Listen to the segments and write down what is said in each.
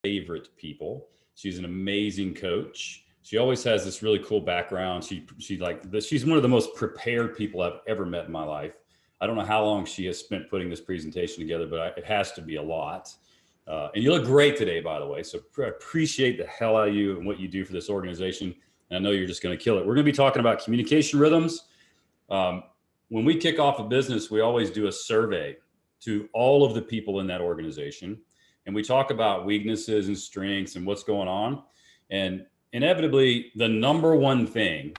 favorite people. She's an amazing coach. She always has this really cool background. She's one of the most prepared people I've ever met in my life. I don't know how long she has spent putting this presentation together, but it has to be a lot. And you look great today, by the way. So I appreciate the hell out of you and what you do for this organization. And I know you're just going to kill it. We're going to be talking about communication rhythms. When we kick off a business, we always do a survey to all of the people in that organization. And we talk about weaknesses and strengths and what's going on. And inevitably, the number one thing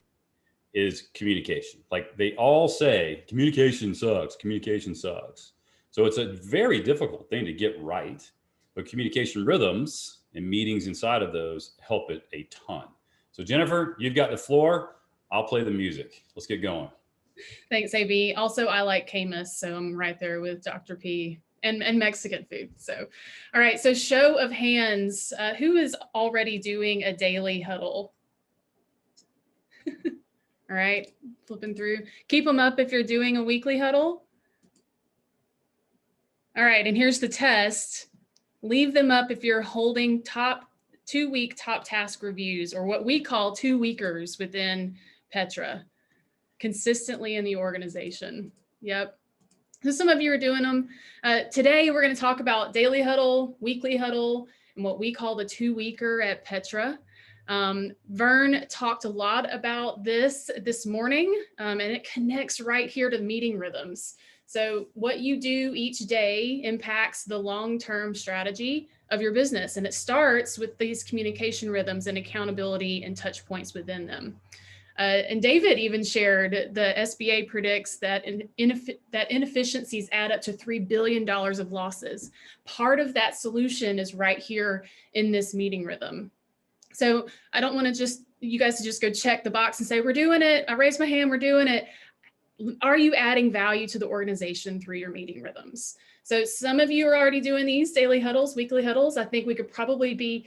is communication. Like they all say, communication sucks, communication sucks. So it's a very difficult thing to get right. But communication rhythms and meetings inside of those help it a ton. So Jennifer, you've got the floor. I'll play the music. Let's get going. Thanks, AB. Also, I like Camus, so I'm right there with Dr. P and Mexican food. So, all right. So show of hands, who is already doing a daily huddle? All right, flipping through. Keep them up if you're doing a weekly huddle. All right, and here's the test. Leave them up if you're holding top 2-week top task reviews, or what we call 2-weekers within Petra, consistently in the organization. Yep. So some of you are doing them. Today, we're going to talk about daily huddle, weekly huddle, and what we call the 2-weeker at Petra. Vern talked a lot about this morning, and it connects right here to meeting rhythms. So what you do each day impacts the long-term strategy of your business. And it starts with these communication rhythms and accountability and touch points within them. And David even shared the SBA predicts that inefficiencies add up to $3 billion of losses. Part of that solution is right here in this meeting rhythm. So I don't want you guys to just go check the box and say, we're doing it. I raised my hand, we're doing it. Are you adding value to the organization through your meeting rhythms? So some of you are already doing these daily huddles, weekly huddles. I think we could probably be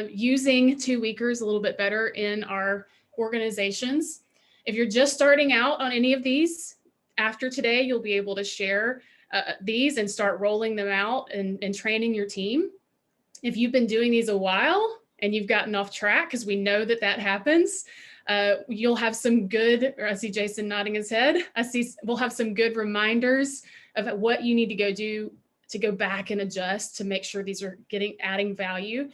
using 2-weekers a little bit better in our organizations. If you're just starting out on any of these, after today, you'll be able to share these and start rolling them out and training your team. If you've been doing these a while and you've gotten off track, because we know that happens, you'll have some good, or I see Jason nodding his head. We'll have some good reminders of what you need to go do to go back and adjust to make sure these are adding value.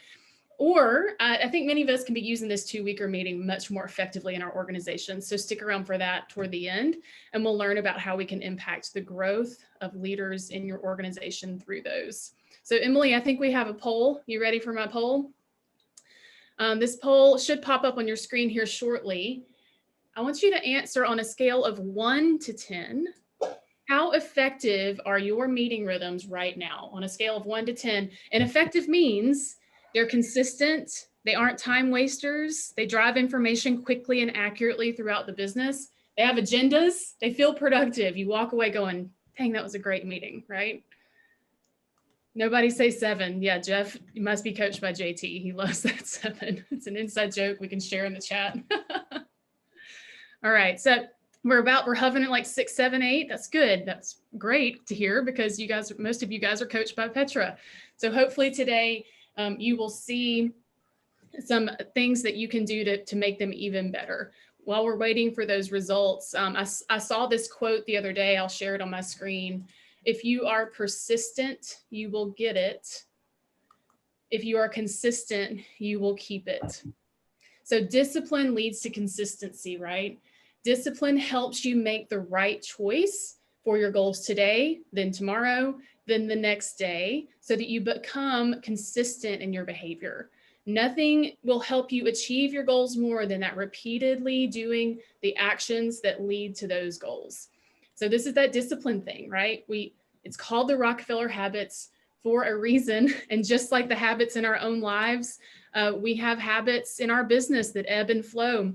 Or I think many of us can be using this 2-weeker meeting much more effectively in our organization. So stick around for that toward the end, and we'll learn about how we can impact the growth of leaders in your organization through those. So Emily, I think we have a poll. You ready for my poll? This poll should pop up on your screen here shortly. I want you to answer on a scale of 1 to 10. How effective are your meeting rhythms right now on a scale of 1 to 10? And effective means they're consistent, they aren't time wasters, they drive information quickly and accurately throughout the business, they have agendas, they feel productive. You walk away going, dang, that was a great meeting, right? Nobody say 7. Yeah, Jeff, you must be coached by JT. He loves that 7. It's an inside joke we can share in the chat. All right, so we're hovering at like 6, 7, 8. That's good. That's great to hear, because most of you guys are coached by Petra. So hopefully today you will see some things that you can do to make them even better. While we're waiting for those results, I saw this quote the other day. I'll share it on my screen. If you are persistent, you will get it. If you are consistent, you will keep it. So discipline leads to consistency, right? Discipline helps you make the right choice for your goals today, then tomorrow, then the next day, so that you become consistent in your behavior. Nothing will help you achieve your goals more than that repeatedly doing the actions that lead to those goals. So this is that discipline thing, right? It's called the Rockefeller habits for a reason. And just like the habits in our own lives, we have habits in our business that ebb and flow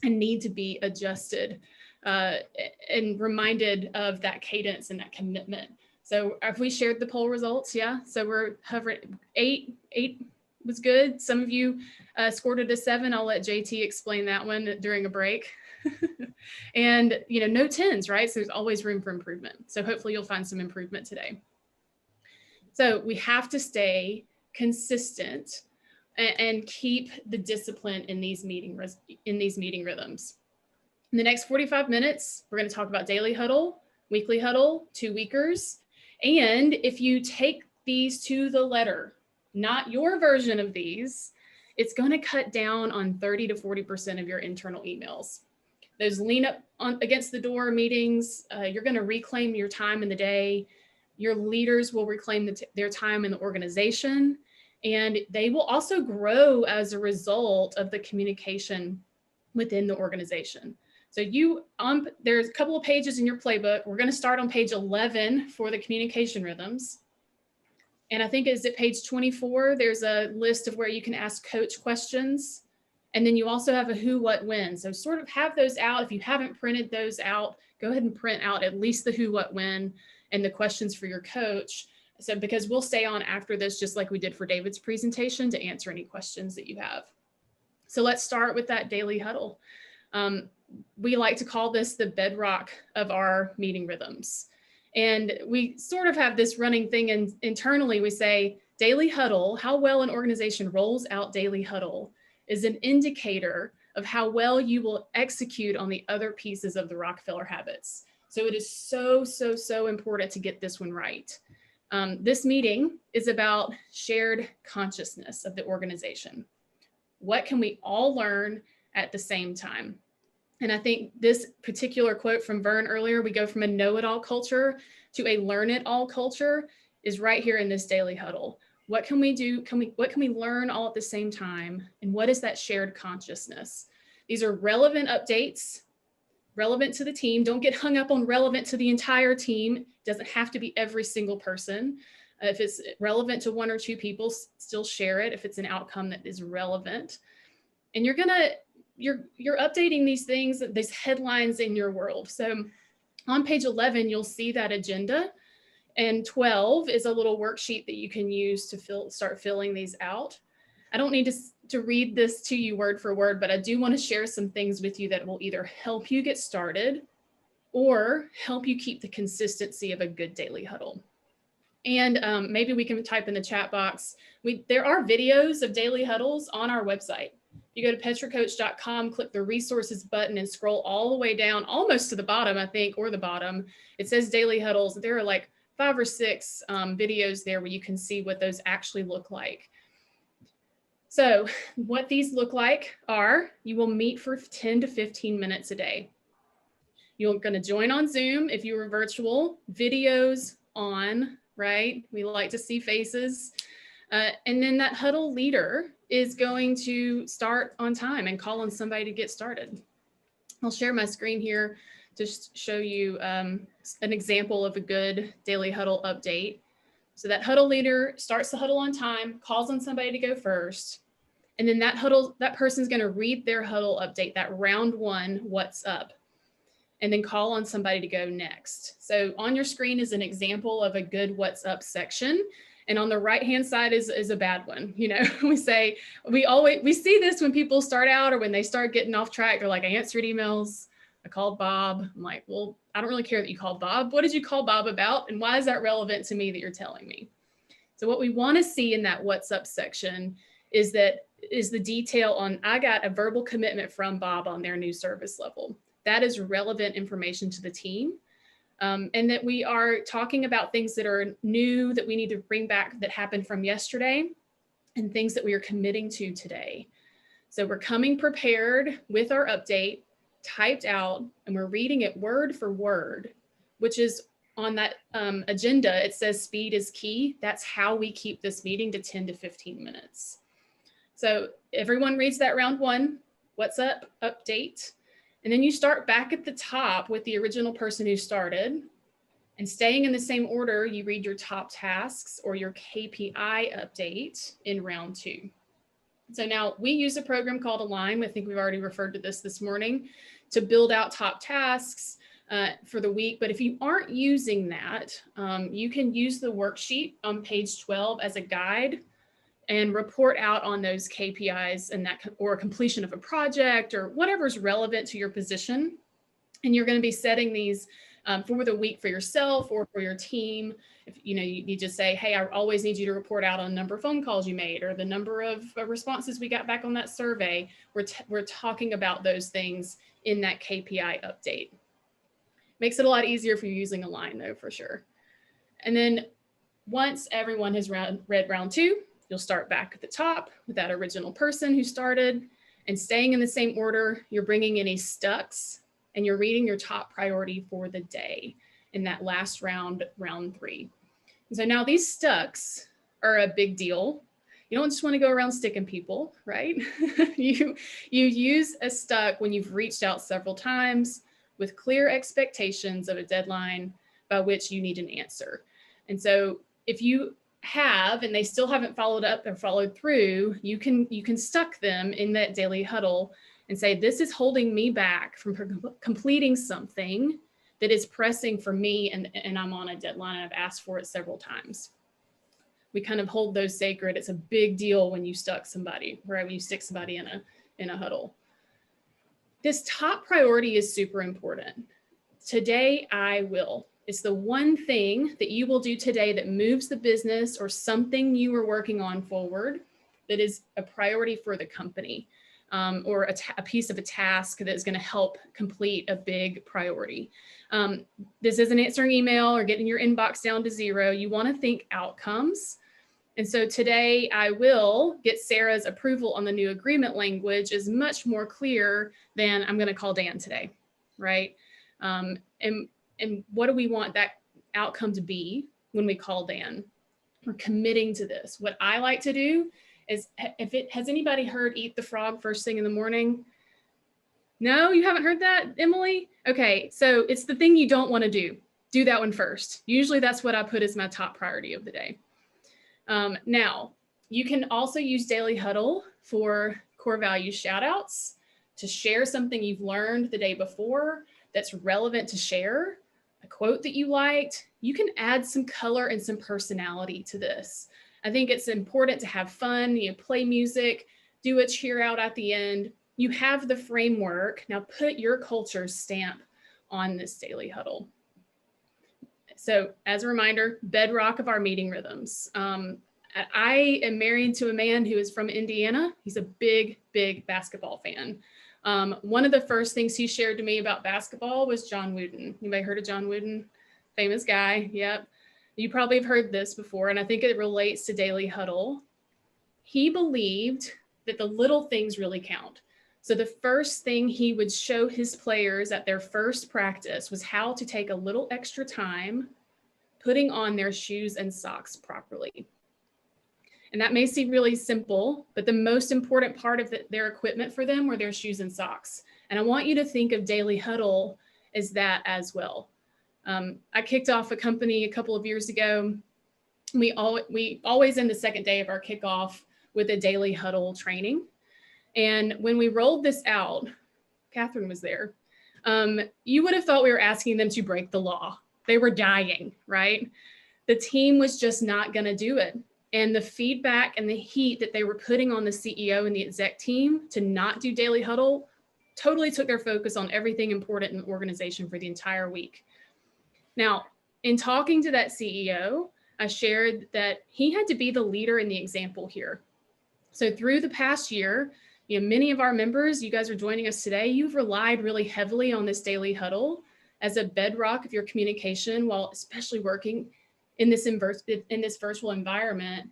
and need to be adjusted and reminded of that cadence and that commitment. So have we shared the poll results? Yeah. So we're hovering 8 was good. Some of you scored it a 7. I'll let JT explain that one during a break. And, no 10s, right? So there's always room for improvement. So hopefully you'll find some improvement today. So we have to stay consistent, and keep the discipline in these meeting rhythms. In the next 45 minutes, we're going to talk about daily huddle, weekly huddle, 2-weekers. And if you take these to the letter, not your version of these, it's going to cut down on 30 to 40% of your internal emails. Those lean up against the door meetings, you're going to reclaim your time in the day. Your leaders will reclaim their time in the organization, and they will also grow as a result of the communication within the organization. So there's a couple of pages in your playbook. We're going to start on page 11 for the communication rhythms. And I think it's at page 24, there's a list of where you can ask coach questions. And then you also have a who, what, when. So sort of have those out. If you haven't printed those out, go ahead and print out at least the who, what, when, and the questions for your coach. So because we'll stay on after this, just like we did for David's presentation, to answer any questions that you have. So let's start with that daily huddle. We like to call this the bedrock of our meeting rhythms. And we sort of have this running thing, and internally we say daily huddle, how well an organization rolls out daily huddle is an indicator of how well you will execute on the other pieces of the Rockefeller habits. So it is so important to get this one right. This meeting is about shared consciousness of the organization. What can we all learn at the same time? And I think this particular quote from Vern earlier, we go from a know-it-all culture to a learn-it-all culture, is right here in this daily huddle. What can we do? What can we learn all at the same time? And what is that shared consciousness? These are relevant updates, relevant to the team. Don't get hung up on relevant to the entire team. It doesn't have to be every single person. If it's relevant to 1 or 2 people, still share it if it's an outcome that is relevant. And you're updating these things, these headlines in your world. So on page 11, you'll see that agenda. And 12 is a little worksheet that you can use to start filling these out. I don't need to read this to you word for word, but I do want to share some things with you that will either help you get started or help you keep the consistency of a good daily huddle. And maybe we can type in the chat box. There are videos of daily huddles on our website. You go to petracoach.com, click the resources button, and scroll all the way down, almost to the bottom, I think, or the bottom. It says daily huddles. There are like 5 or 6 videos there where you can see what those actually look like. So what these look like are, you will meet for 10 to 15 minutes a day. You're going to join on Zoom if you were virtual, videos on, right? We like to see faces. And then that huddle leader is going to start on time and call on somebody to get started. I'll share my screen here to show you an example of a good daily huddle update. So that huddle leader starts the huddle on time, calls on somebody to go first. And then that person's going to read their huddle update, that round 1, what's up, and then call on somebody to go next. So on your screen is an example of a good what's up section. And on the right-hand side is a bad one. You know, we see this when people start out or when they start getting off track. They're like, I answered emails. I called Bob. I'm like, well, I don't really care that you called Bob. What did you call Bob about? And why is that relevant to me that you're telling me? So what we want to see in that what's up section is the detail on, I got a verbal commitment from Bob on their new service level. That is relevant information to the team. And that we are talking about things that are new that we need to bring back that happened from yesterday and things that we are committing to today. So we're coming prepared with our update, typed out, and we're reading it word for word, which is on that agenda. It says speed is key. That's how we keep this meeting to 10 to 15 minutes. So everyone reads that round 1, what's up, update. And then you start back at the top with the original person who started, and staying in the same order, you read your top tasks or your KPI update in round 2. So now we use a program called Align. I think we've already referred to this morning, to build out top tasks for the week. But if you aren't using that, you can use the worksheet on page 12 as a guide and report out on those KPIs and or completion of a project or whatever's relevant to your position. And you're going to be setting these for the week for yourself or for your team. If you just say, hey, I always need you to report out on the number of phone calls you made or the number of responses we got back on that survey. We're talking about those things in that KPI update. Makes it a lot easier if you're using a line though, for sure. And then once everyone has read round 2, you'll start back at the top with that original person who started, and staying in the same order, you're bringing any stucks and you're reading your top priority for the day in that last round, round 3. And so now these stucks are a big deal. You don't just want to go around sticking people, right? you use a stuck when you've reached out several times with clear expectations of a deadline by which you need an answer. And so if you have and they still haven't followed up or followed through, you can stuck them in that daily huddle and say, this is holding me back from completing something that is pressing for me, and I'm on a deadline and I've asked for it several times. We kind of hold those sacred. It's a big deal when you stuck somebody, right? When you stick somebody in a huddle. This top priority is super important. Today, I will. It's the one thing that you will do today that moves the business or something you are working on forward that is a priority for the company, or a piece of a task that is going to help complete a big priority. This isn't answering email or getting your inbox down to 0. You want to think outcomes. And so today I will get Sarah's approval on the new agreement language is much more clear than I'm going to call Dan today, right? And what do we want that outcome to be when we call Dan? We're committing to this. What I like to do is, has anybody heard eat the frog first thing in the morning? No, you haven't heard that, Emily? Okay, so it's the thing you don't want to do. Do that one first. Usually that's what I put as my top priority of the day. Now, you can also use Daily Huddle for core value shout outs, to share something you've learned the day before that's relevant to share, a quote that you liked. You can add some color and some personality to this. I think it's important to have fun, play music, do a cheer out at the end. You have the framework. Now put your culture's stamp on this Daily Huddle. So as a reminder, bedrock of our meeting rhythms. I am married to a man who is from Indiana. He's a big, big basketball fan. One of the first things he shared to me about basketball was John Wooden. Anybody heard of John Wooden? Famous guy. Yep. You probably have heard this before, and I think it relates to Daily Huddle. He believed that the little things really count. So the first thing he would show his players at their first practice was how to take a little extra time putting on their shoes and socks properly. And that may seem really simple, but the most important part of their equipment for them were their shoes and socks. And I want you to think of Daily Huddle as that as well. I kicked off a company a couple of years ago. We always end the second day of our kickoff with a Daily Huddle training. And when we rolled this out, Catherine was there. You would have thought we were asking them to break the law. They were dying, right? The team was just not going to do it. And the feedback and the heat that they were putting on the CEO and the exec team to not do Daily Huddle totally took their focus on everything important in the organization for the entire week. Now, in talking to that CEO, I shared that he had to be the leader and the example here. So through the past year, many of our members, you guys are joining us today, you've relied really heavily on this Daily Huddle as a bedrock of your communication while especially working in this virtual environment.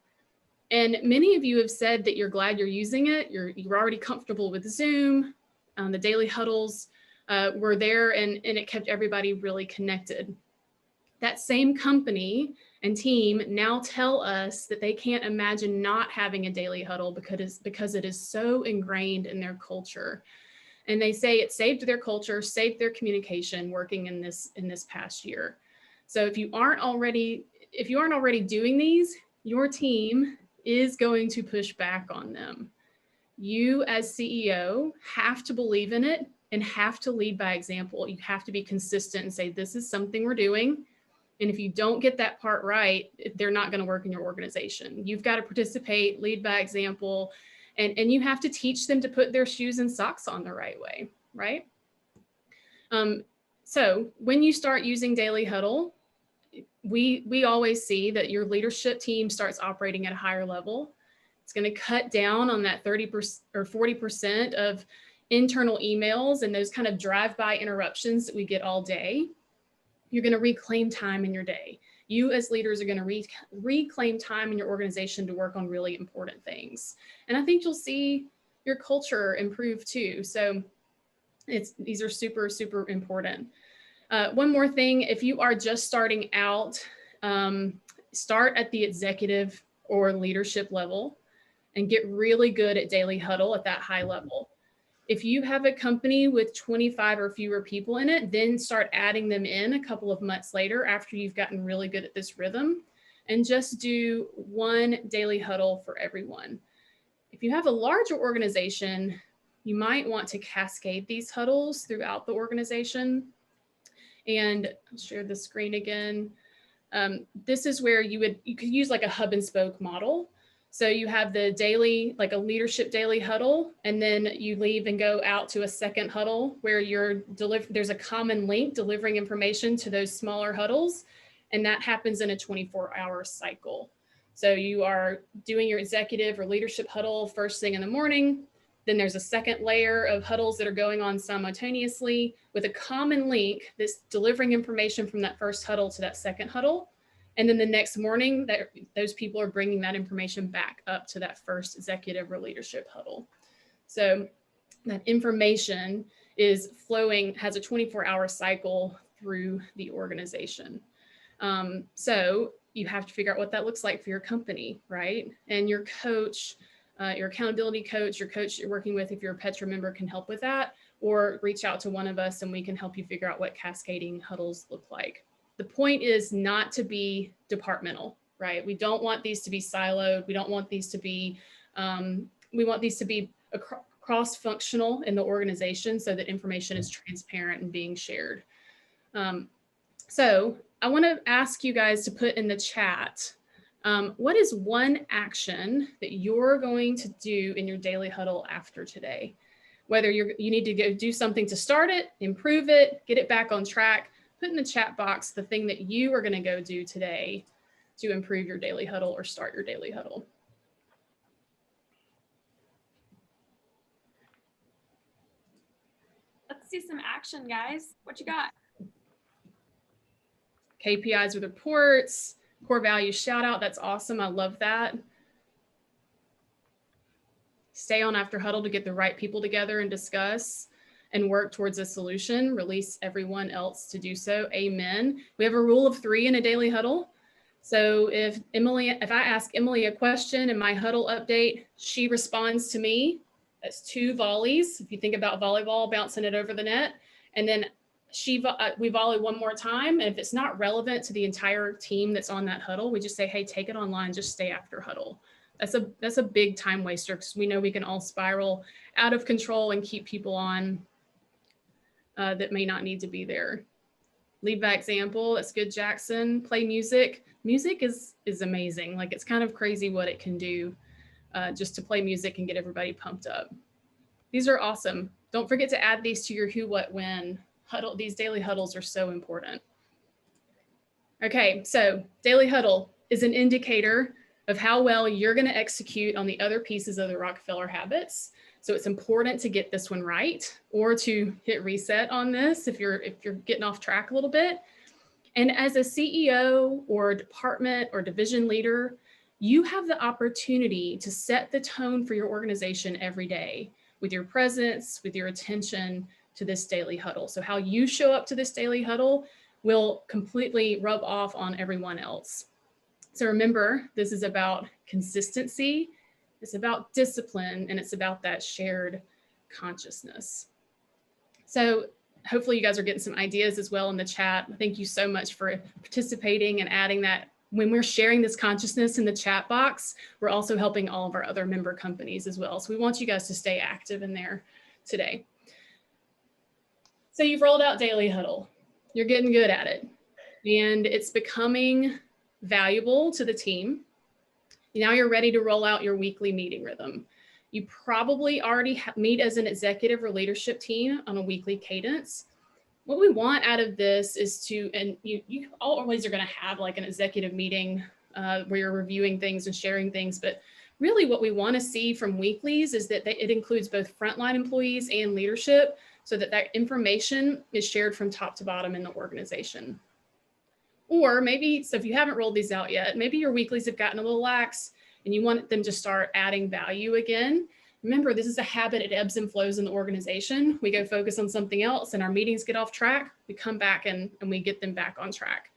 And many of you have said that you're glad you're using it. You're already comfortable with Zoom. The Daily Huddles were there and it kept everybody really connected. That same company and team now tell us that they can't imagine not having a Daily Huddle because it is so ingrained in their culture. And they say it saved their culture, saved their communication working in this past year. So if you aren't already doing these, your team is going to push back on them. You as CEO have to believe in it and have to lead by example. You have to be consistent and say, this is something we're doing. And if you don't get that part right, they're not going to work in your organization. You've got to participate, lead by example, and you have to teach them to put their shoes and socks on the right way, right? So when you start using Daily Huddle, we always see that your leadership team starts operating at a higher level. It's going to cut down on that 30% or 40% of internal emails and those kind of drive-by interruptions that we get all day. You're going to reclaim time in your day. You as leaders are going to reclaim time in your organization to work on really important things. And I think you'll see your culture improve too. So these are super, super important. One more thing, if you are just starting out, start at the executive or leadership level and get really good at Daily Huddle at that high level. If you have a company with 25 or fewer people in it, then start adding them in a couple of months later after you've gotten really good at this rhythm, and just do one Daily Huddle for everyone. If you have a larger organization, you might want to cascade these huddles throughout the organization. And I'll share the screen again. This is where you could use like a hub and spoke model. So you have the daily, like a leadership daily huddle, and then you leave and go out to a second huddle where there's a common link delivering information to those smaller huddles. And that happens in a 24-hour cycle. So you are doing your executive or leadership huddle first thing in the morning. Then there's a second layer of huddles that are going on simultaneously with a common link that's delivering information from that first huddle to that second huddle. And then the next morning, those people are bringing that information back up to that first executive or leadership huddle. So that information is flowing, has a 24-hour cycle through the organization. So you have to figure out what that looks like for your company, right? And your coach, your accountability coach, your coach you're working with, if you're a Petra member, can help with that, or reach out to one of us and we can help you figure out what cascading huddles look like. The point is not to be departmental, right? We don't want these to be siloed. We don't want these to be, we want these to be cross-functional in the organization so that information is transparent and being shared. So I want to ask you guys to put in the chat, what is one action that you're going to do in your daily huddle after today? Whether you need to go do something to start it, improve it, get it back on track, put in the chat box the thing that you are going to go do today to improve your daily huddle or start your daily huddle. Let's see some action, guys. What you got? KPIs with reports, core values shout out. That's awesome. I love that. Stay on after huddle to get the right people together and discuss and work towards a solution. Release everyone else to do so. Amen. We have a rule of 3 in a daily huddle. So if I ask Emily a question in my huddle update, she responds to me. That's 2 volleys. If you think about volleyball, bouncing it over the net, and then we volley one more time. And if it's not relevant to the entire team that's on that huddle, we just say, hey, take it online, just stay after huddle. That's a big time waster because we know we can all spiral out of control and keep people on that may not need to be there. Lead by example. That's good, Jackson. Play music. Music is amazing. Like, it's kind of crazy what it can do just to play music and get everybody pumped up. These are awesome. Don't forget to add these to your who, what, when huddle. These daily huddles are so important. Okay, so daily huddle is an indicator of how well you're going to execute on the other pieces of the Rockefeller habits. So it's important to get this one right, or to hit reset on this if you're getting off track a little bit. And as a CEO or department or division leader, you have the opportunity to set the tone for your organization every day with your presence, with your attention to this daily huddle. So how you show up to this daily huddle will completely rub off on everyone else. So remember, this is about consistency, it's about discipline, and it's about that shared consciousness. So hopefully you guys are getting some ideas as well in the chat. Thank you so much for participating and adding that. When we're sharing this consciousness in the chat box, we're also helping all of our other member companies as well. So we want you guys to stay active in there today. So you've rolled out Daily Huddle. You're getting good at it, and it's becoming valuable to the team. Now you're ready to roll out your weekly meeting rhythm. You probably already meet as an executive or leadership team on a weekly cadence. What we want out of this is to, and you always are going to have like an executive meeting where you're reviewing things and sharing things, but really what we want to see from weeklies is that it includes both frontline employees and leadership, so that that information is shared from top to bottom in the organization. Or maybe, so if you haven't rolled these out yet, maybe your weeklies have gotten a little lax and you want them to start adding value again. Remember, this is a habit. It ebbs and flows in the organization. We go focus on something else and our meetings get off track. We come back and we get them back on track.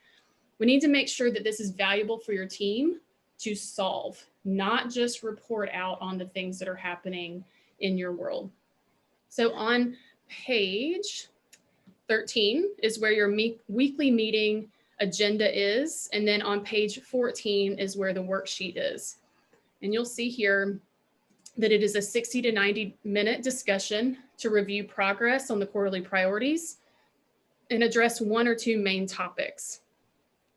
We need to make sure that this is valuable for your team to solve, not just report out on the things that are happening in your world. So on page 13 is where your weekly meeting agenda is. And then on page 14 is where the worksheet is. And you'll see here that it is a 60 to 90-minute discussion to review progress on the quarterly priorities and address one or two main topics.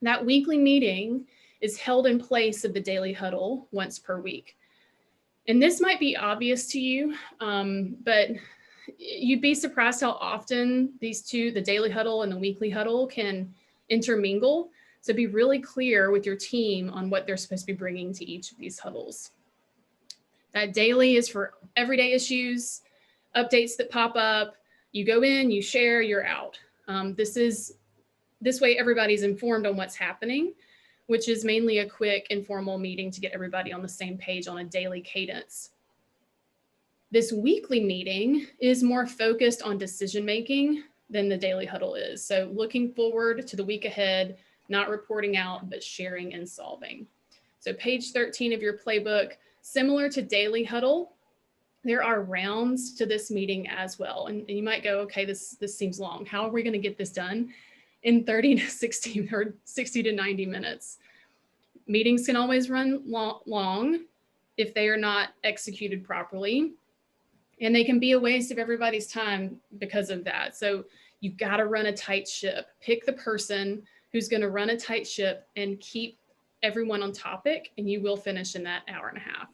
That weekly meeting is held in place of the daily huddle once per week. And this might be obvious to you, but you'd be surprised how often these two, the daily huddle and the weekly huddle, can intermingle. So be really clear with your team on what they're supposed to be bringing to each of these huddles. That daily is for everyday issues, updates that pop up. You go in, you share, you're out. This way everybody's informed on what's happening, which is mainly a quick informal meeting to get everybody on the same page on a daily cadence. This weekly meeting is more focused on decision-making than the daily huddle is. So looking forward to the week ahead, not reporting out, but sharing and solving. So page 13 of your playbook, similar to daily huddle, there are rounds to this meeting as well. And you might go, okay, this seems long. How are we going to get this done in 30 to 60 or 60 to 90 minutes? Meetings can always run long if they are not executed properly. And they can be a waste of everybody's time because of that. So you've got to run a tight ship. Pick the person who's going to run a tight ship and keep everyone on topic, and you will finish in that hour and a half.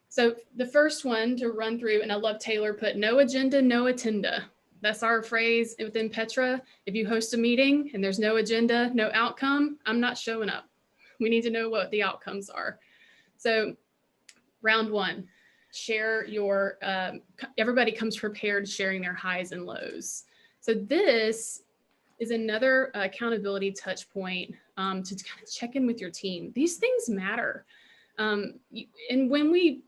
So the first one to run through, and I love Taylor put no agenda, no attenda. That's our phrase within Petra. If you host a meeting and there's no agenda, no outcome, I'm not showing up. We need to know what the outcomes are. So round one, share your, everybody comes prepared sharing their highs and lows. So this is another accountability touch point to kind of check in with your team. These things matter. And when we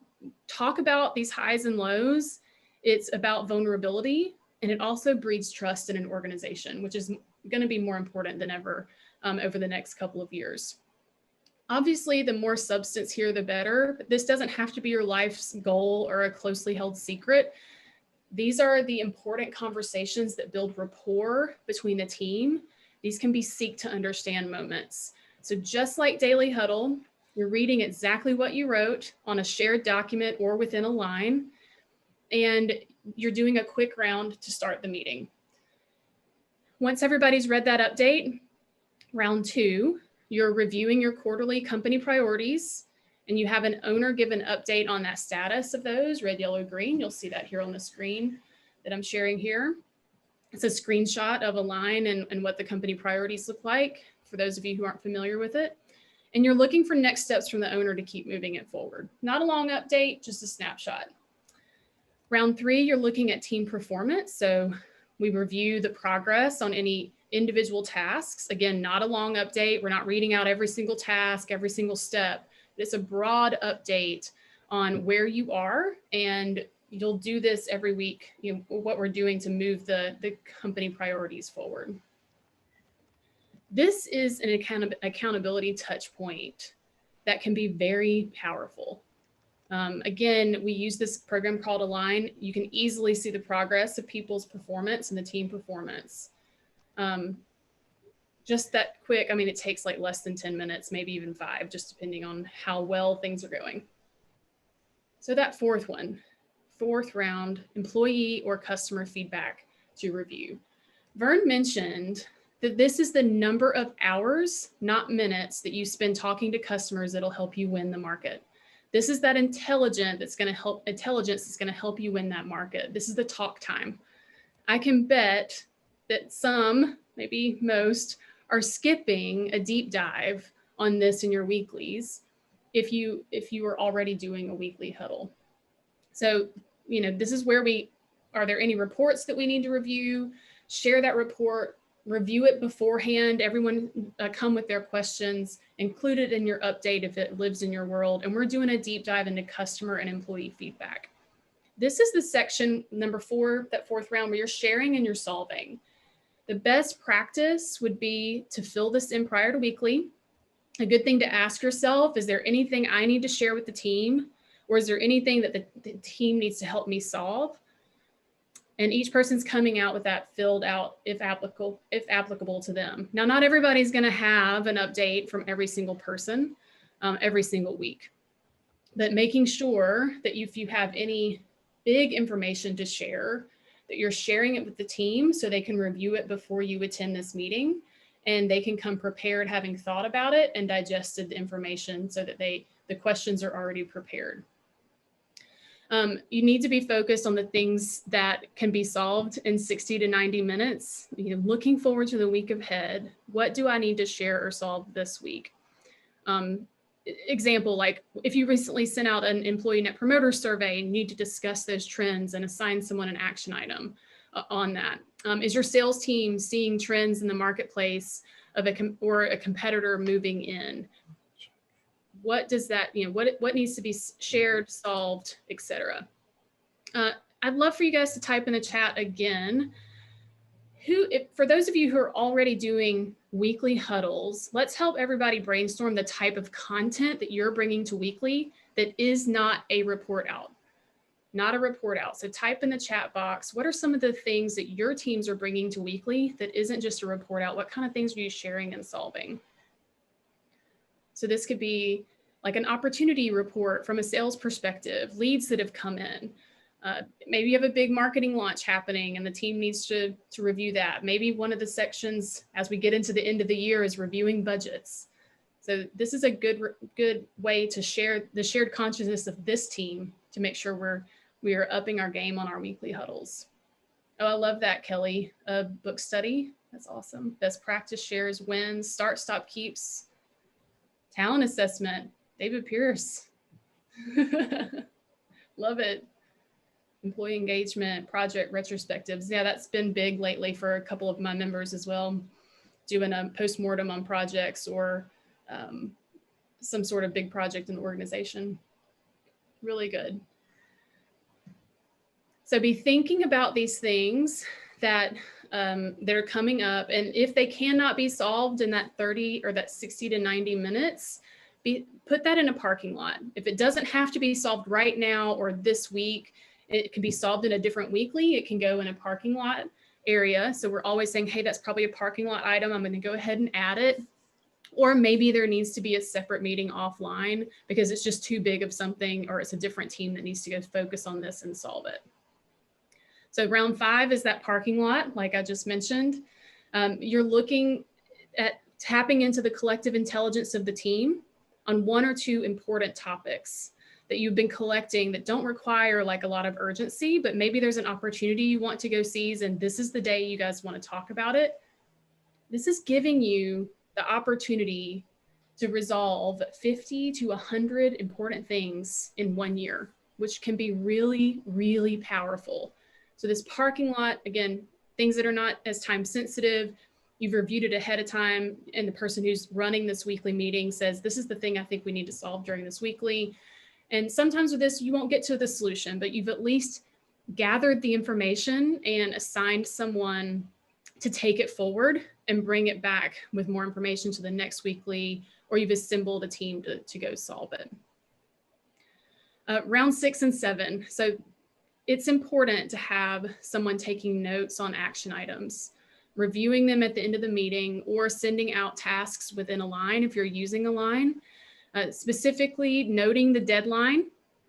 talk about these highs and lows, it's about vulnerability, and it also breeds trust in an organization, which is going to be more important than ever over the next couple of years. Obviously, the more substance here, the better, but this doesn't have to be your life's goal or a closely held secret. These are the important conversations that build rapport between the team. These can be seek to understand moments. So just like Daily Huddle, you're reading exactly what you wrote on a shared document or within a line, and you're doing a quick round to start the meeting. Once everybody's read that update, round two, you're reviewing your quarterly company priorities, and you have an owner give an update on that status of those, red, yellow, green. You'll see that here on the screen that I'm sharing here. It's a screenshot of a line and what the company priorities look like for those of you who aren't familiar with it. And you're looking for next steps from the owner to keep moving it forward. Not a long update, just a snapshot. Round three, you're looking at team performance. So we review the progress on any individual tasks. Again, not a long update. We're not reading out every single task, every single step. It's a broad update on where you are, and you'll do this every week, you know, what we're doing to move the company priorities forward. This is an accountability touch point that can be very powerful. Again, we use this program called Align. You can easily see the progress of people's performance and the team performance. Just that quick, I mean, it takes like less than 10 minutes, maybe even 5, just depending on how well things are going. So that fourth round, employee or customer feedback to review. Vern mentioned that this is the number of hours, not minutes, that you spend talking to customers that'll help you win the market. This is that intelligence that's going to help you win that market. This is the talk time. I can bet that some, maybe most, are skipping a deep dive on this in your weeklies if you are already doing a weekly huddle. So, this is where are there any reports that we need to review? Share that report, review it beforehand. Everyone come with their questions, include it in your update if it lives in your world. And we're doing a deep dive into customer and employee feedback. This is the section number 4, that 4th round, where you're sharing and you're solving. The best practice would be to fill this in prior to weekly. A good thing to ask yourself, is there anything I need to share with the team? Or is there anything that the team needs to help me solve? And each person's coming out with that filled out if applicable to them. Now, not everybody's going to have an update from every single person every single week, but making sure that if you have any big information to share, that you're sharing it with the team so they can review it before you attend this meeting, and they can come prepared having thought about it and digested the information so that the questions are already prepared. You need to be focused on the things that can be solved in 60 to 90 minutes. Looking forward to the week ahead. What do I need to share or solve this week? Example, like if you recently sent out an employee net promoter survey and you need to discuss those trends and assign someone an action item on that. Is your sales team seeing trends in the marketplace of a competitor moving in? What does that, what needs to be shared, solved, etc. I'd love for you guys to type in the chat again. For those of you who are already doing weekly huddles, let's help everybody brainstorm the type of content that you're bringing to weekly that is not a report out. Not a report out. So type in the chat box, what are some of the things that your teams are bringing to weekly that isn't just a report out? What kind of things are you sharing and solving? So this could be like an opportunity report from a sales perspective, leads that have come in. Maybe you have a big marketing launch happening and the team needs to review that. Maybe one of the sections as we get into the end of the year is reviewing budgets. So this is a good way to share the shared consciousness of this team to make sure we are upping our game on our weekly huddles. Oh, I love that, Kelly. Book study, that's awesome. Best practice shares, wins, start, stop, keeps. Talent assessment, David Pierce. Love it. Employee engagement, project retrospectives. Yeah, that's been big lately for a couple of my members as well, doing a postmortem on projects or some sort of big project in the organization. Really good. So be thinking about these things that are coming up, and if they cannot be solved in that 30 or that 60 to 90 minutes, put that in a parking lot. If it doesn't have to be solved right now or this week, it can be solved in a different weekly. It can go in a parking lot area. So we're always saying, hey, that's probably a parking lot item. I'm going to go ahead and add it. Or maybe there needs to be a separate meeting offline because it's just too big of something, or it's a different team that needs to go focus on this and solve it. So round 5 is that parking lot, like I just mentioned. You're looking at tapping into the collective intelligence of the team on 1 or 2 important topics that you've been collecting that don't require like a lot of urgency, but maybe there's an opportunity you want to go seize and this is the day you guys want to talk about it. This is giving you the opportunity to resolve 50 to 100 important things in 1 year, which can be really, really powerful. So this parking lot, again, things that are not as time sensitive, you've reviewed it ahead of time, and the person who's running this weekly meeting says, this is the thing I think we need to solve during this weekly. And sometimes with this, you won't get to the solution, but you've at least gathered the information and assigned someone to take it forward and bring it back with more information to the next weekly, or you've assembled a team to go solve it. Round 6 and 7. So it's important to have someone taking notes on action items, reviewing them at the end of the meeting, or sending out tasks within Align if you're using Align. Specifically noting the deadline.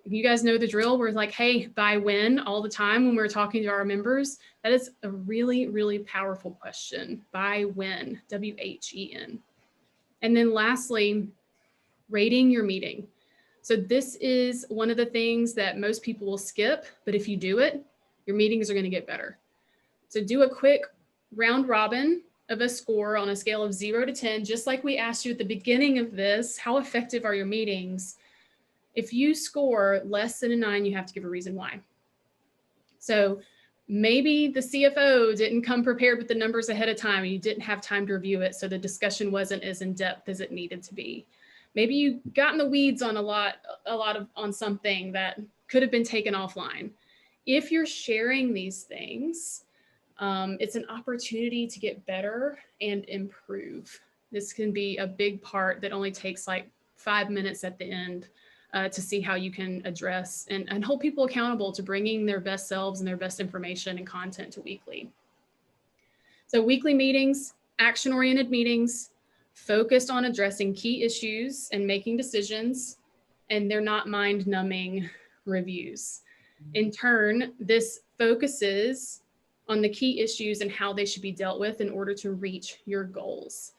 You guys know the drill. We're like, hey, by when all the time when we're talking to our members. That is a really, really powerful question. By when, W-H-E-N. And then lastly, rating your meeting. So this is one of the things that most people will skip, but if you do it, your meetings are going to get better. So do a quick round robin of a score on a scale of 0 to 10, just like we asked you at the beginning of this, how effective are your meetings? If you score less than a 9, you have to give a reason why. So maybe the CFO didn't come prepared with the numbers ahead of time and you didn't have time to review it, so the discussion wasn't as in depth as it needed to be. Maybe you got in the weeds on on something that could have been taken offline. If you're sharing these things, it's an opportunity to get better and improve. This can be a big part that only takes like 5 minutes at the end to see how you can address and hold people accountable to bringing their best selves and their best information and content to weekly. So weekly meetings, action-oriented meetings, focused on addressing key issues and making decisions, and they're not mind-numbing reviews. In turn, this focuses on the key issues and how they should be dealt with in order to reach your goals.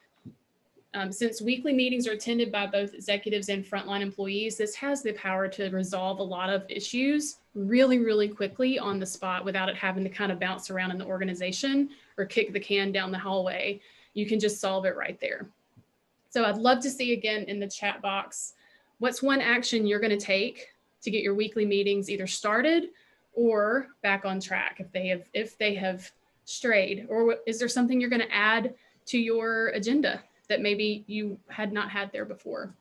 Since weekly meetings are attended by both executives and frontline employees, this has the power to resolve a lot of issues really, really quickly on the spot without it having to kind of bounce around in the organization or kick the can down the hallway. You can just solve it right there. So I'd love to see again in the chat box, what's one action you're going to take to get your weekly meetings either started or back on track if they have strayed, or is there something you're going to add to your agenda that maybe you had not had there before?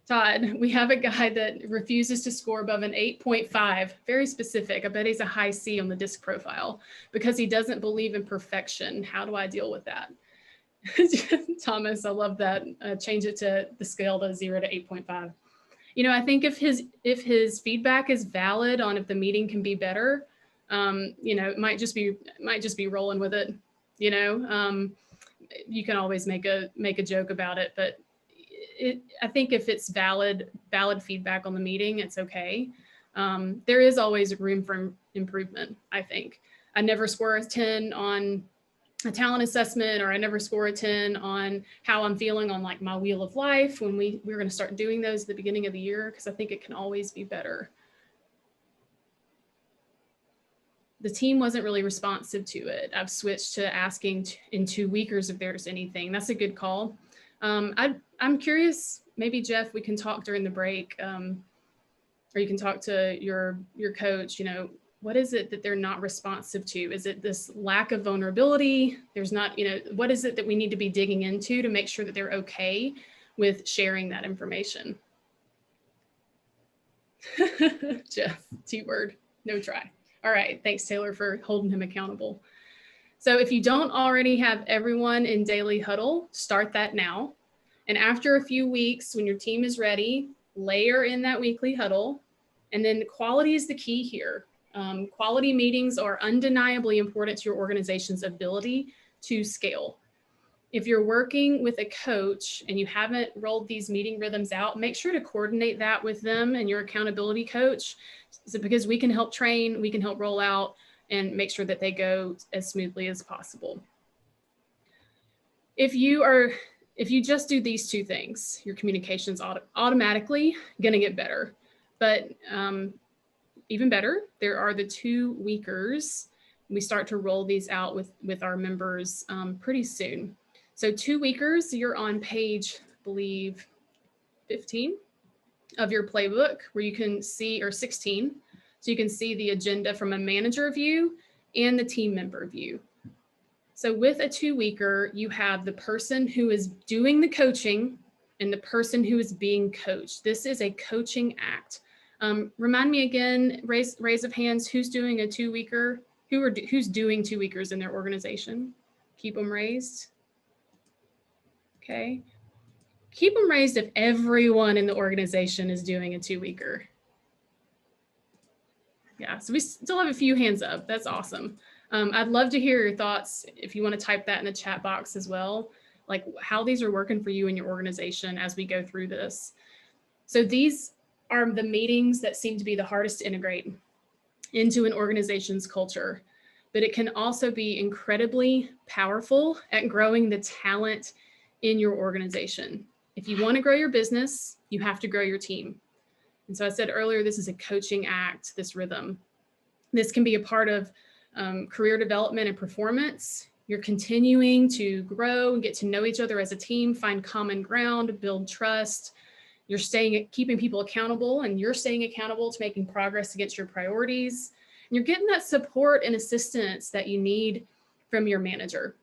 Todd, we have a guy that refuses to score above an 8.5, very specific. I bet he's a high C on the DISC profile because he doesn't believe in perfection. How do I deal with that? Thomas, I love that. Change it to the scale to 0 to 8.5. You know, I think if his feedback is valid on if the meeting can be better, you know, it might just be rolling with it. You know, you can always make a joke about it, but I think if it's valid feedback on the meeting, it's okay. There is always room for improvement. I think I never score a 10 on a talent assessment, or I never score a 10 on how I'm feeling on like my wheel of life when we're going to start doing those at the beginning of the year, because I think it can always be better. The team wasn't really responsive to it. I've switched to asking in 2 weekers if there's anything. That's a good call. I'm curious, maybe Jeff, we can talk during the break, or you can talk to your coach, you know, what is it that they're not responsive to? Is it this lack of vulnerability? There's not, you know, what is it that we need to be digging into to make sure that they're okay with sharing that information? Jeff, T-word, no try. All right, thanks Taylor for holding him accountable. So if you don't already have everyone in daily huddle, start that now. And after a few weeks, when your team is ready, layer in that weekly huddle. And then quality is the key here. Quality meetings are undeniably important to your organization's ability to scale. If you're working with a coach and you haven't rolled these meeting rhythms out, make sure to coordinate that with them and your accountability coach, because we can help train, we can help roll out and make sure that they go as smoothly as possible. If you just do these 2 things, your communication's automatically going to get better. But even better, there are the 2 weekers. We start to roll these out with our members pretty soon. So 2 weekers, you're on page, I believe, 15 of your playbook, where you can see, or 16, so you can see the agenda from a manager view and the team member view. So with a 2-weeker, you have the person who is doing the coaching and the person who is being coached. This is a coaching act. Remind me again, raise of hands, who's doing a 2-weeker? Who's doing 2-weekers in their organization? Keep them raised. Okay. Keep them raised if everyone in the organization is doing a 2-weeker. Yeah, so we still have a few hands up. That's awesome. I'd love to hear your thoughts if you want to type that in the chat box as well, like how these are working for you in your organization as we go through this. So these are the meetings that seem to be the hardest to integrate into an organization's culture, but it can also be incredibly powerful at growing the talent in your organization. If you want to grow your business, you have to grow your team. And so I said earlier, this is a coaching act, this rhythm. This can be a part of career development and performance. You're continuing to grow and get to know each other as a team, find common ground, build trust. You're keeping people accountable, and you're staying accountable to making progress against your priorities. And you're getting that support and assistance that you need from your manager.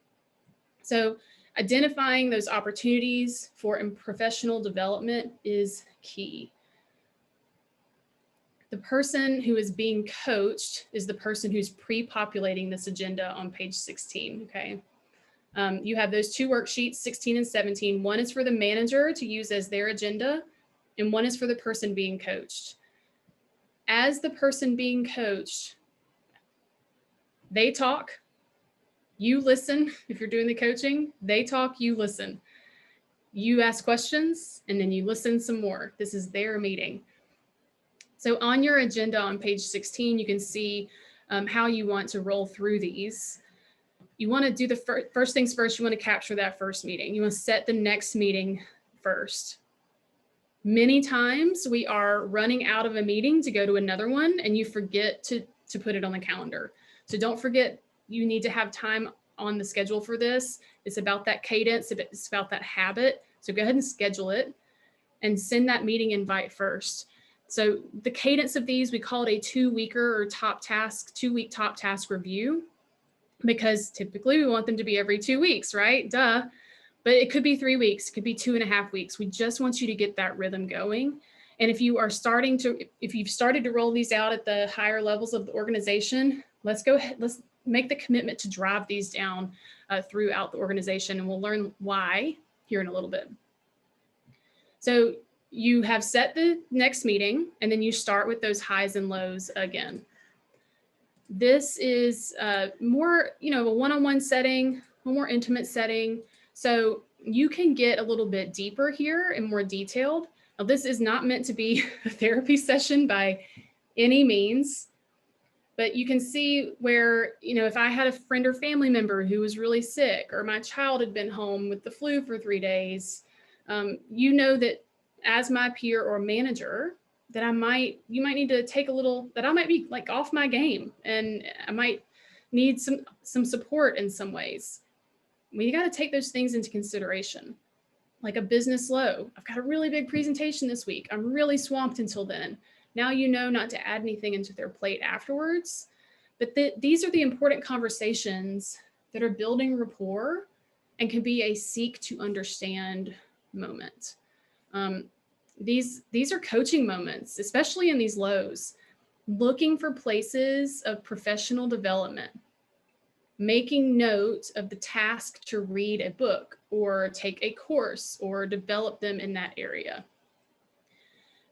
So identifying those opportunities for professional development is key. The person who is being coached is the person who's pre-populating this agenda on page 16, okay? You have those two worksheets, 16 and 17. One is for the manager to use as their agenda, and one is for the person being coached. As the person being coached, they talk, you listen. If you're doing the coaching, they talk, you listen. You ask questions, and then you listen some more. This is their meeting. So on your agenda on page 16, you can see how you want to roll through these. You want to do the first things first. You want to capture that first meeting. You want to set the next meeting first. Many times we are running out of a meeting to go to another one, and you forget to put it on the calendar. So don't forget, you need to have time on the schedule for this. It's about that cadence. It's about that habit. So go ahead and schedule it and send that meeting invite first. So the cadence of these, we call it a 2-weeker or two-week top task review, because typically we want them to be every 2 weeks, right? Duh. But it could be 3 weeks, it could be 2.5 weeks. We just want you to get that rhythm going. And if you've started to roll these out at the higher levels of the organization, let's go ahead, let's make the commitment to drive these down throughout the organization. And we'll learn why here in a little bit. So you have set the next meeting, and then you start with those highs and lows again. This is more, a one-on-one setting, a more intimate setting. So you can get a little bit deeper here and more detailed. Now, this is not meant to be a therapy session by any means, but you can see where, if I had a friend or family member who was really sick, or my child had been home with the flu for 3 days, that as my peer or manager, that you might need to take that I might be like off my game, and I might need some support in some ways. You got to take those things into consideration. Like a business low. I've got a really big presentation this week. I'm really swamped until then. Now you know not to add anything into their plate afterwards. But these are the important conversations that are building rapport and can be a seek to understand moment. These are coaching moments, especially in these lows, looking for places of professional development, making note of the task to read a book or take a course or develop them in that area.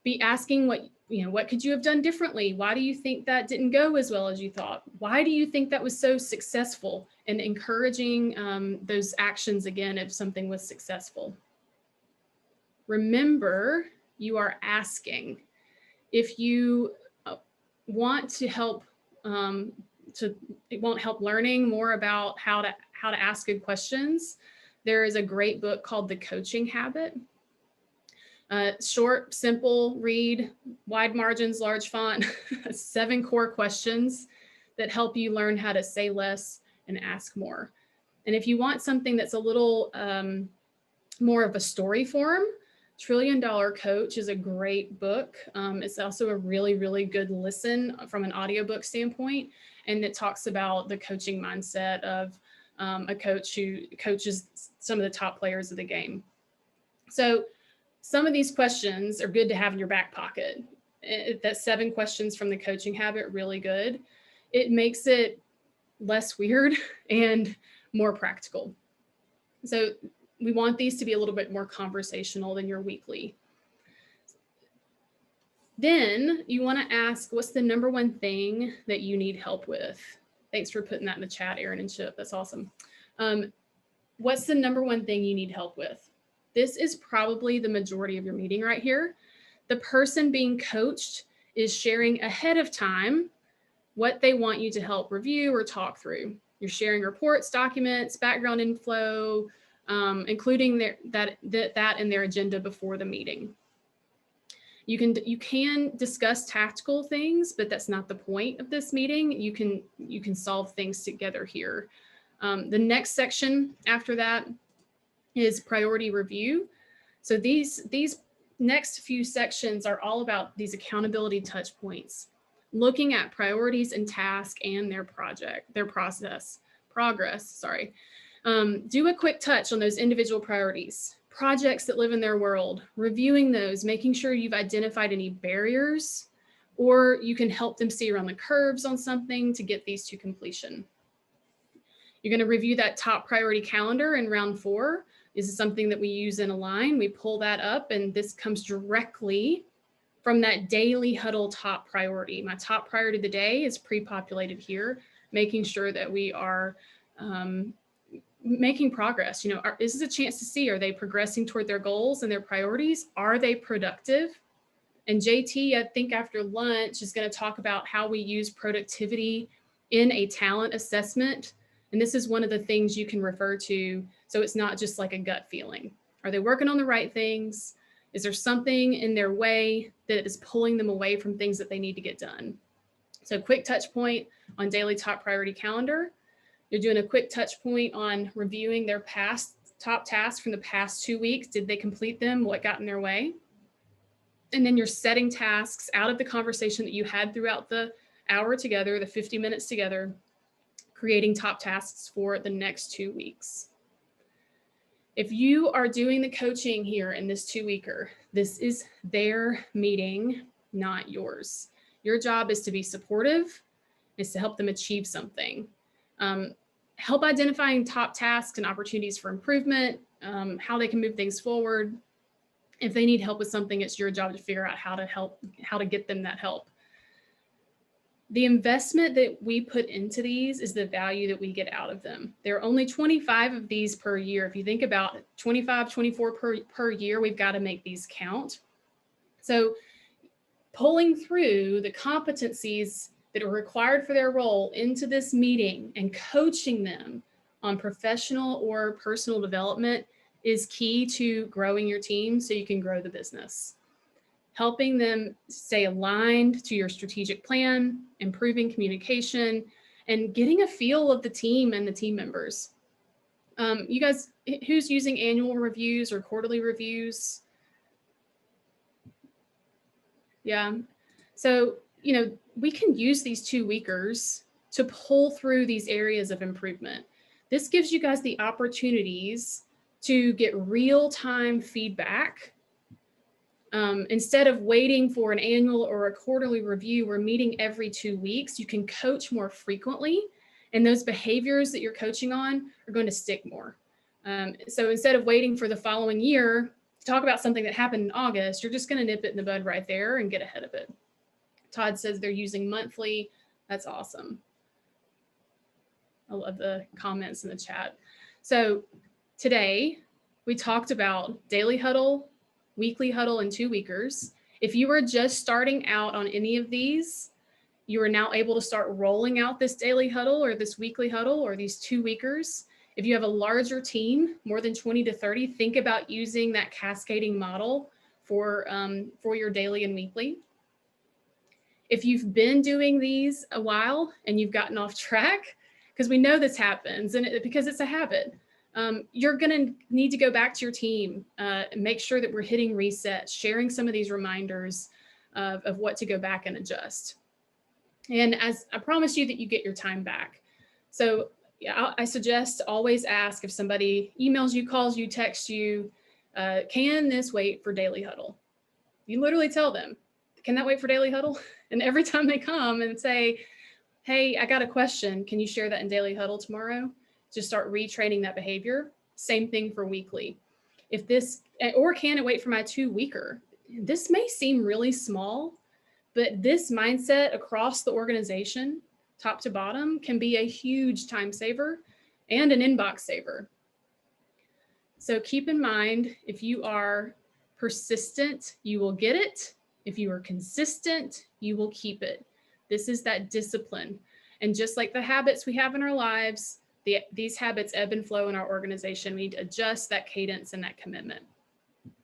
Be asking what could you have done differently? Why do you think that didn't go as well as you thought? Why do you think that was so successful? And encouraging those actions again if something was successful. Remember, you are asking. If you want to help, it won't help learning more about how to ask good questions, there is a great book called The Coaching Habit. Short, simple read, wide margins, large font, 7 core questions that help you learn how to say less and ask more. And if you want something that's a little more of a story form, $1 Trillion Coach is a great book. It's also a really, really good listen from an audiobook standpoint. And it talks about the coaching mindset of a coach who coaches some of the top players of the game. So some of these questions are good to have in your back pocket. That 7 questions from The Coaching Habit, really good. It makes it less weird and more practical. So we want these to be a little bit more conversational than your weekly. Then you want to ask, what's the number one thing that you need help with? Thanks for putting that in the chat, Aaron and Chip. That's awesome. What's the number one thing you need help with? This is probably the majority of your meeting right here. The person being coached is sharing ahead of time what they want you to help review or talk through. You're sharing reports, documents, background info, including that in their agenda before the meeting. You can discuss tactical things, but that's not the point of this meeting. You can solve things together here. The next section after that is priority review. So these next few sections are all about these accountability touch points, looking at priorities and tasks and their progress. Do a quick touch on those individual priorities, projects that live in their world, reviewing those, making sure you've identified any barriers, or you can help them see around the curves on something to get these to completion. You're going to review that top priority calendar in round 4. This is something that we use in Align. We pull that up, and this comes directly from that daily huddle top priority. My top priority of the day is pre-populated here, making sure that we are making progress. This is a chance to see, are they progressing toward their goals and their priorities? Are they productive? And JT, I think after lunch, is going to talk about how we use productivity in a talent assessment. And this is one of the things you can refer to. So it's not just like a gut feeling. Are they working on the right things? Is there something in their way that is pulling them away from things that they need to get done? So quick touch point on daily top priority calendar. You're doing a quick touch point on reviewing their past top tasks from the past 2 weeks. Did they complete them? What got in their way? And then you're setting tasks out of the conversation that you had throughout the hour together, the 50 minutes together, creating top tasks for the next 2 weeks. If you are doing the coaching here in this 2-weeker, this is their meeting, not yours. Your job is to be supportive, is to help them achieve something. Help identifying top tasks and opportunities for improvement, how they can move things forward. If they need help with something, it's your job to figure out how to get them that help. The investment that we put into these is the value that we get out of them. There are only 25 of these per year. If you think about 25, 24 per year, we've got to make these count. So pulling through the competencies that are required for their role into this meeting and coaching them on professional or personal development is key to growing your team so you can grow the business. Helping them stay aligned to your strategic plan, improving communication, and getting a feel of the team and the team members. You guys, who's using annual reviews or quarterly reviews? Yeah. So, we can use these 2-weekers to pull through these areas of improvement. This gives you guys the opportunities to get real-time feedback. Instead of waiting for an annual or a quarterly review, we're meeting every 2 weeks. You can coach more frequently, and those behaviors that you're coaching on are going to stick more. So instead of waiting for the following year to talk about something that happened in August, you're just going to nip it in the bud right there and get ahead of it. Todd says they're using monthly. That's awesome. I love the comments in the chat. So today we talked about daily huddle, weekly huddle, and 2-weekers. If you are just starting out on any of these, you are now able to start rolling out this daily huddle or this weekly huddle or these 2-weekers. If you have a larger team, more than 20 to 30, think about using that cascading model for your daily and weekly. If you've been doing these a while and you've gotten off track, because we know this happens and because it's a habit, you're going to need to go back to your team and make sure that we're hitting reset, sharing some of these reminders of what to go back and adjust. And as I promise you that you get your time back. So yeah, I suggest always ask if somebody emails you, calls you, texts you, can this wait for daily huddle? You literally tell them, can that wait for daily huddle? And every time they come and say, hey, I got a question, can you share that in daily huddle tomorrow? Just start retraining that behavior. Same thing for weekly. If this, or can it wait for my 2-weeker? This may seem really small, but this mindset across the organization, top to bottom, can be a huge time saver and an inbox saver. So keep in mind, if you are persistent, you will get it. If you are consistent, you will keep it. This is that discipline. And just like the habits we have in our lives, these habits ebb and flow in our organization. We need to adjust that cadence and that commitment.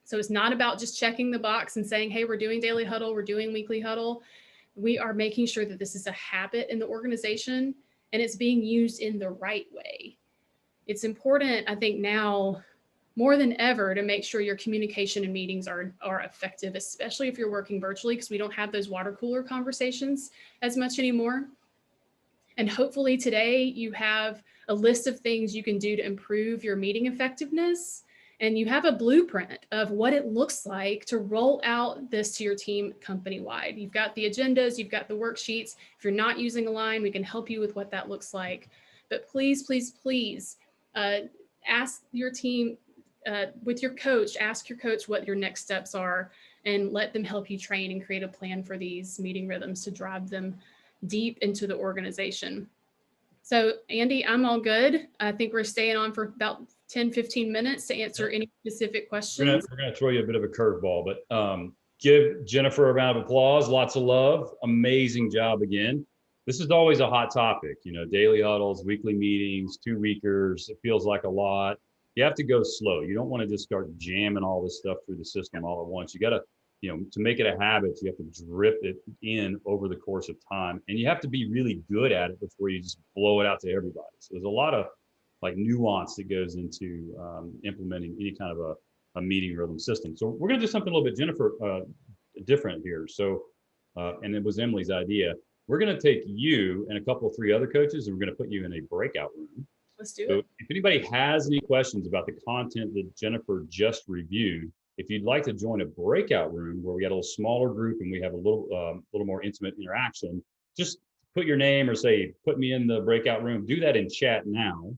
So it's not about just checking the box and saying, hey, we're doing daily huddle, we're doing weekly huddle. We are making sure that this is a habit in the organization and it's being used in the right way. It's important, I think, now more than ever to make sure your communication and meetings are effective, especially if you're working virtually, because we don't have those water cooler conversations as much anymore. And hopefully today you have a list of things you can do to improve your meeting effectiveness. And you have a blueprint of what it looks like to roll out this to your team company-wide. You've got the agendas, you've got the worksheets. If you're not using Align, we can help you with what that looks like. But please, please, please ask your team, with your coach, ask your coach what your next steps are and let them help you train and create a plan for these meeting rhythms to drive them deep into the organization. So Andy, I'm all good. I think we're staying on for about 10, 15 minutes to answer any specific questions. We're gonna throw you a bit of a curveball, but give Jennifer a round of applause, lots of love, amazing job again. This is always a hot topic, you know, daily huddles, weekly meetings, 2-weekers, it feels like a lot. You have to go slow. You don't want to just start jamming all this stuff through the system all at once. You got to, you know, to make it a habit, you have to drip it in over the course of time. And you have to be really good at it before you just blow it out to everybody. So there's a lot of like nuance that goes into implementing any kind of a meeting rhythm system. So we're going to do something a little bit, Jennifer, different here. So, and it was Emily's idea. We're going to take you and a couple of 3 other coaches, and we're going to put you in a breakout room. Let's do So it. if anybody has any questions about the content that Jennifer just reviewed, if you'd like to join a breakout room where we got a little smaller group and we have a little more intimate interaction, just put your name or say, put me in the breakout room. Do that in chat now.